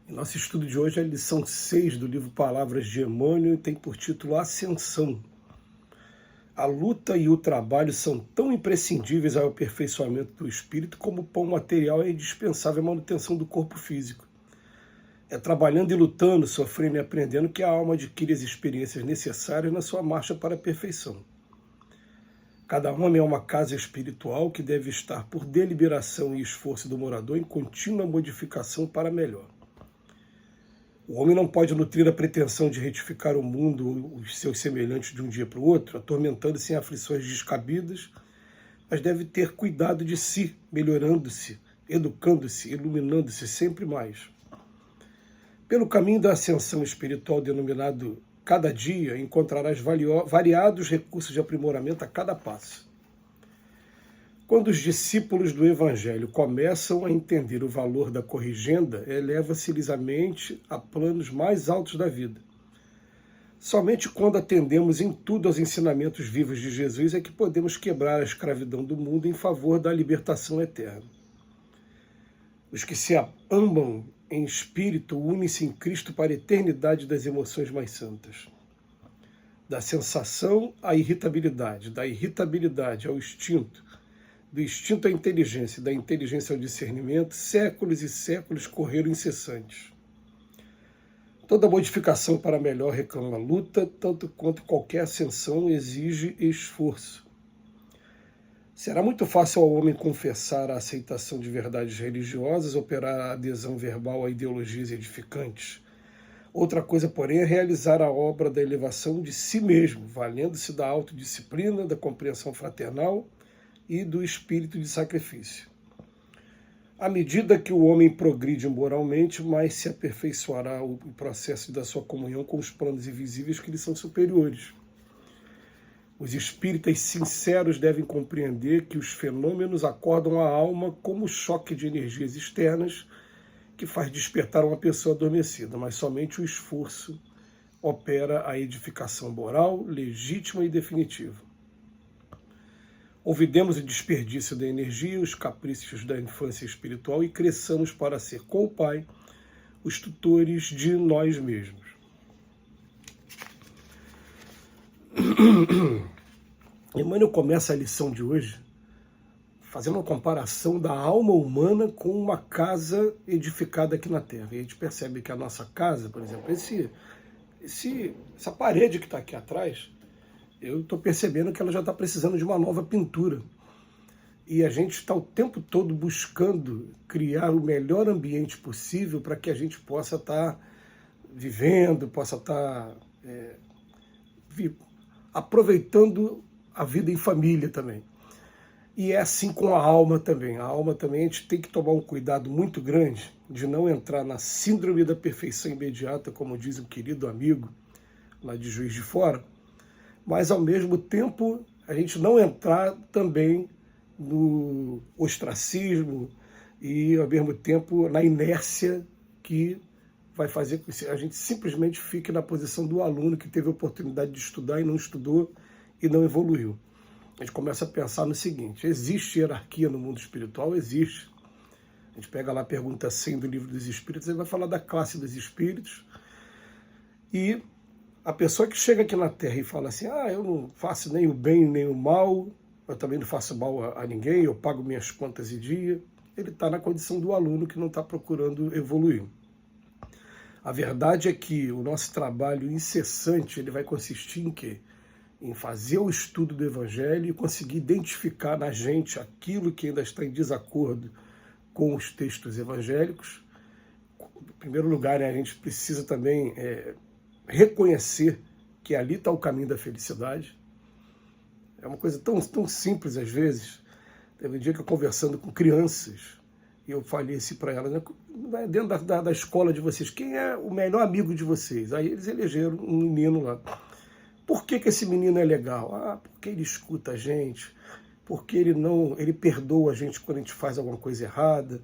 Nosso estudo de hoje é a lição 6 do livro Palavras de Emmanuel e tem por título Ascensão. A luta e o trabalho são tão imprescindíveis ao aperfeiçoamento do espírito como o pão material é indispensável à manutenção do corpo físico. É trabalhando e lutando, sofrendo e aprendendo que a alma adquire as experiências necessárias na sua marcha para a perfeição. Cada homem é uma casa espiritual que deve estar por deliberação e esforço do morador em contínua modificação para melhor. O homem não pode nutrir a pretensão de retificar o mundo ou os seus semelhantes de um dia para o outro, atormentando-se em aflições descabidas, mas deve ter cuidado de si, melhorando-se, educando-se, iluminando-se sempre mais. Pelo caminho da ascensão espiritual denominado cada dia, encontrarás variados recursos de aprimoramento a cada passo. Quando os discípulos do Evangelho começam a entender o valor da corrigenda, eleva-se-lhes a mente a planos mais altos da vida. Somente quando atendemos em tudo aos ensinamentos vivos de Jesus é que podemos quebrar a escravidão do mundo em favor da libertação eterna. Os que se amam em espírito unem-se em Cristo para a eternidade das emoções mais santas. Da sensação à irritabilidade, da irritabilidade ao instinto, do instinto à inteligência e da inteligência ao discernimento, séculos e séculos correram incessantes. Toda modificação para melhor reclama luta, tanto quanto qualquer ascensão exige esforço. Será muito fácil ao homem confessar a aceitação de verdades religiosas, operar a adesão verbal a ideologias edificantes. Outra coisa, porém, é realizar a obra da elevação de si mesmo, valendo-se da autodisciplina, da compreensão fraternal e do espírito de sacrifício. À medida que o homem progride moralmente, mais se aperfeiçoará o processo da sua comunhão com os planos invisíveis que lhe são superiores. Os espíritas sinceros devem compreender que os fenômenos acordam a alma como choque de energias externas que faz despertar uma pessoa adormecida, mas somente o esforço opera a edificação moral, legítima e definitiva. Olvidemos o desperdício da energia, os caprichos da infância espiritual e cresçamos para ser, com o Pai, os tutores de nós mesmos. Emmanuel começa a lição de hoje fazendo uma comparação da alma humana com uma casa edificada aqui na Terra. E a gente percebe que a nossa casa, por exemplo, essa parede que está aqui atrás, eu estou percebendo que ela já está precisando de uma nova pintura. E a gente está o tempo todo buscando criar o melhor ambiente possível para que a gente possa estar vivendo, possa estar aproveitando a vida em família também. E é assim com a alma também. A alma também a gente tem que tomar um cuidado muito grande de não entrar na síndrome da perfeição imediata, como diz um querido amigo lá de Juiz de Fora, mas ao mesmo tempo a gente não entrar também no ostracismo e ao mesmo tempo na inércia que vai fazer com que a gente simplesmente fique na posição do aluno que teve a oportunidade de estudar e não estudou e não evoluiu. A gente começa a pensar no seguinte: existe hierarquia no mundo espiritual? Existe. A gente pega lá a pergunta 100 do Livro dos Espíritos, ele vai falar da classe dos espíritos, e a pessoa que chega aqui na Terra e fala assim, eu não faço nem o bem nem o mal, eu também não faço mal a ninguém, eu pago minhas contas em dia, ele está na condição do aluno que não está procurando evoluir. A verdade é que o nosso trabalho incessante ele vai consistir em quê? Em fazer o estudo do Evangelho e conseguir identificar na gente aquilo que ainda está em desacordo com os textos evangélicos. Em primeiro lugar, a gente precisa também reconhecer que ali está o caminho da felicidade. É uma coisa tão simples às vezes. Teve um dia que eu conversando com crianças, e eu falei assim para elas, dentro da escola de vocês, quem é o melhor amigo de vocês? Aí eles elegeram um menino lá. Por que esse menino é legal? Porque ele escuta a gente, porque ele perdoa a gente quando a gente faz alguma coisa errada.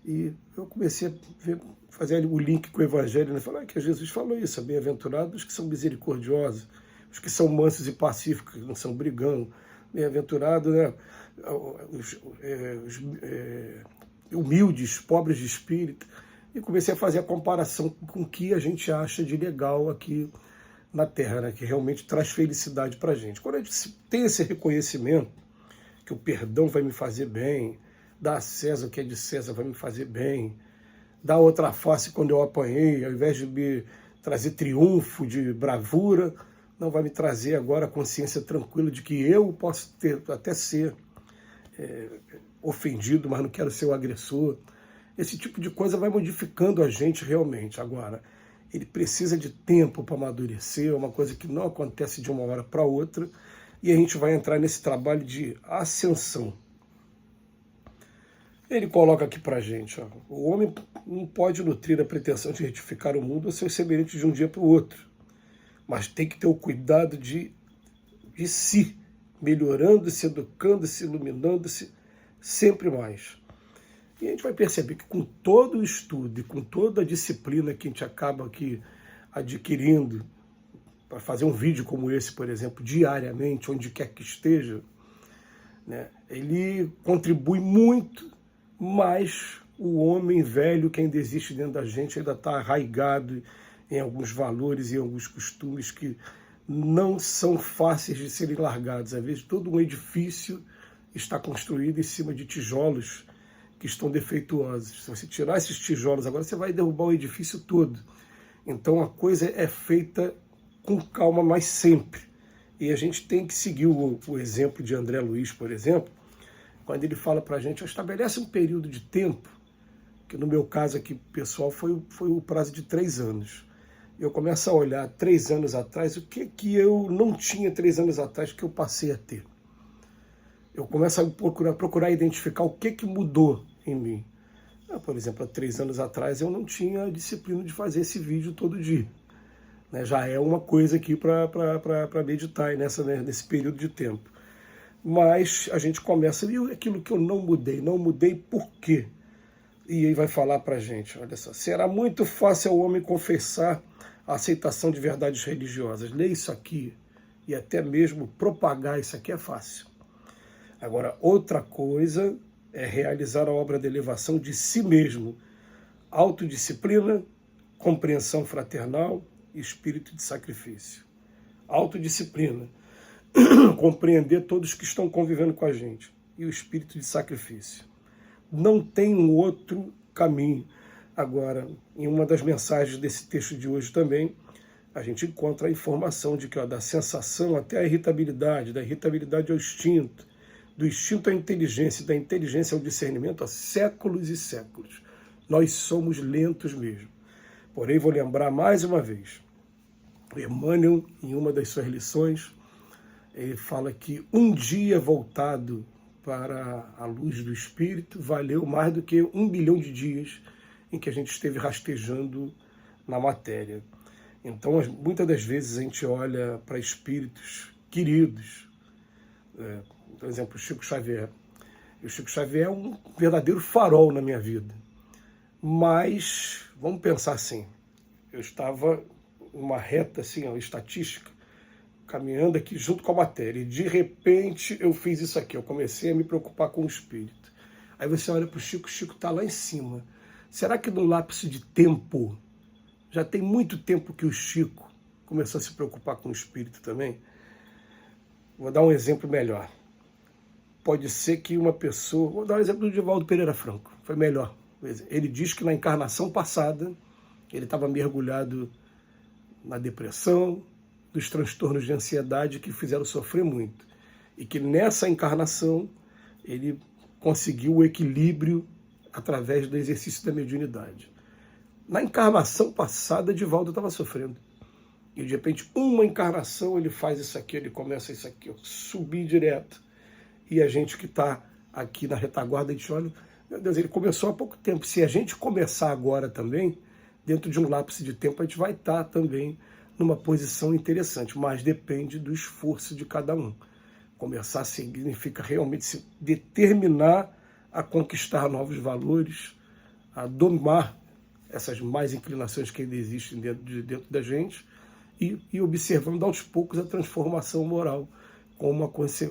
E eu comecei a fazer o link com o Evangelho, falar que Jesus falou isso, bem-aventurados os que são misericordiosos, os que são mansos e pacíficos, que não são brigão, bem-aventurados, né? Os humildes, pobres de espírito. e comecei a fazer a comparação com o que a gente acha de legal aqui na Terra, né? Que realmente traz felicidade para a gente. Quando a gente tem esse reconhecimento, que o perdão vai me fazer bem, dar a César o que é de César vai me fazer bem, dar outra face quando eu apanhei, ao invés de me trazer triunfo, de bravura, não vai me trazer agora a consciência tranquila de que eu posso até ser ofendido, mas não quero ser o agressor. Esse tipo de coisa vai modificando a gente realmente. Agora, ele precisa de tempo para amadurecer, é uma coisa que não acontece de uma hora para outra, e a gente vai entrar nesse trabalho de ascensão. Ele coloca aqui para a gente, ó, o homem não pode nutrir a pretensão de retificar o mundo ou ser semelhante de um dia para o outro, mas tem que ter o cuidado de si, melhorando-se, educando-se, iluminando-se sempre mais. E a gente vai perceber que com todo o estudo e com toda a disciplina que a gente acaba aqui adquirindo, para fazer um vídeo como esse, por exemplo, diariamente, onde quer que esteja, né, ele contribui muito, mas o homem velho que ainda existe dentro da gente ainda está arraigado em alguns valores e alguns costumes que não são fáceis de serem largados. Às vezes todo um edifício está construído em cima de tijolos que estão defeituosos. Se você tirar esses tijolos agora, você vai derrubar o edifício todo. Então a coisa é feita com calma, mas sempre. E a gente tem que seguir o exemplo de André Luiz, por exemplo, quando ele fala para a gente, estabelece um período de tempo, que no meu caso aqui, pessoal, foi o prazo de 3 anos. Eu começo a olhar 3 anos atrás, o que eu não tinha 3 anos atrás que eu passei a ter. Eu começo a procurar identificar o que mudou em mim. Por exemplo, há 3 anos atrás eu não tinha a disciplina de fazer esse vídeo todo dia. Já é uma coisa aqui para meditar nesse período de tempo. Mas a gente começa, e aquilo que eu não mudei por quê? E aí vai falar para a gente, olha só, será muito fácil ao homem confessar a aceitação de verdades religiosas. Ler isso aqui e até mesmo propagar isso aqui é fácil. Agora, outra coisa é realizar a obra de elevação de si mesmo, autodisciplina, compreensão fraternal e espírito de sacrifício. Autodisciplina, compreender todos que estão convivendo com a gente, e o espírito de sacrifício. Não tem um outro caminho. Agora, em uma das mensagens desse texto de hoje também, a gente encontra a informação de que da sensação até a irritabilidade, da irritabilidade ao instinto, do instinto à inteligência, da inteligência ao discernimento, há séculos e séculos. Nós somos lentos mesmo. Porém, vou lembrar mais uma vez, Emmanuel, em uma das suas lições, ele fala que um dia voltado para a luz do Espírito valeu mais do que 1 bilhão de dias em que a gente esteve rastejando na matéria. Então, muitas das vezes a gente olha para espíritos queridos, por exemplo, o Chico Xavier. E o Chico Xavier é um verdadeiro farol na minha vida. Mas, vamos pensar assim, eu estava numa reta assim, estatística, caminhando aqui junto com a matéria, e de repente eu fiz isso aqui, eu comecei a me preocupar com o espírito. Aí você olha para o Chico está lá em cima. Será que no lapso de tempo, já tem muito tempo que o Chico começou a se preocupar com o espírito também? Vou dar um exemplo melhor. Pode ser que uma pessoa... Vou dar um exemplo do Divaldo Pereira Franco. Foi melhor. Ele diz que na encarnação passada ele estava mergulhado na depressão, dos transtornos de ansiedade que fizeram sofrer muito. E que nessa encarnação ele conseguiu o equilíbrio através do exercício da mediunidade. Na encarnação passada, Divaldo estava sofrendo. E de repente, uma encarnação, ele faz isso aqui, ele começa isso aqui, subir direto. E a gente que está aqui na retaguarda, a gente olha, meu Deus, ele começou há pouco tempo. Se a gente começar agora também, dentro de um lapso de tempo, a gente vai estar também numa posição interessante, mas depende do esforço de cada um. Começar significa realmente se determinar a conquistar novos valores, a domar essas más inclinações que ainda existem dentro da gente e observando aos poucos a transformação moral, como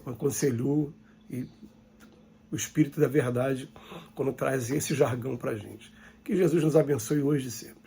aconselhou e o Espírito da Verdade quando traz esse jargão para a gente. Que Jesus nos abençoe hoje e sempre.